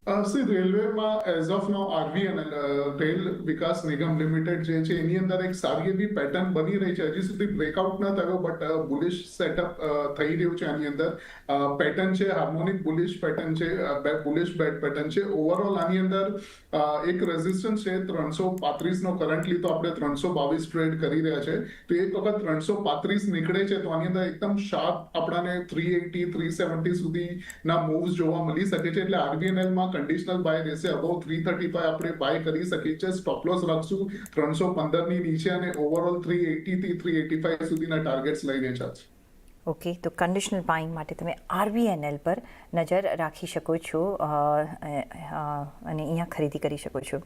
C રેલવેમાં as of now RVNL Rail Vikas Nigam Limited જે છે એની અંદર એક સારી એવી પેટર્ન બની રહી છે. હજી સુધી બ્રેકઆઉટ ન થયો, બટ બુલિશ સેટઅપ થઈ રહ્યું છે. આની અંદર પેટર્ન છે, હાર્મોનિક બુલિશ પેટર્ન છે, બુલિશ બેડ પેટર્ન છે. ઓવરઓલ આની અંદર એક રેઝિસ્ટન્સ છે 335 નો. કરન્ટલી તો આપણે 322 ટ્રેડ કરી રહ્યા છે. તો એક વખત 335 નીકળે છે તો આની અંદર એકદમ શાર્પ આપણાને 380 370 સુધીના મૂવ્સ જોવા મળી શકે છે. એટલે આરબીએનએલ માં કન્ડિશનલ બાય રહેશે. અબાઉ 335 આપણે બાય કરી શકીએ છીએ. સ્ટોપ લોસ રાખશું 315 ની નીચે અને ઓવરઓલ 380 થી 385 સુધીના ટાર્ગેટ્સ લઈને છે. ઓકે, તો કન્ડિશનલ બાઇંગ માટે તમે આરબીએનએલ પર નજર રાખી શકો છો અને અહીંયા ખરીદી કરી શકો છો.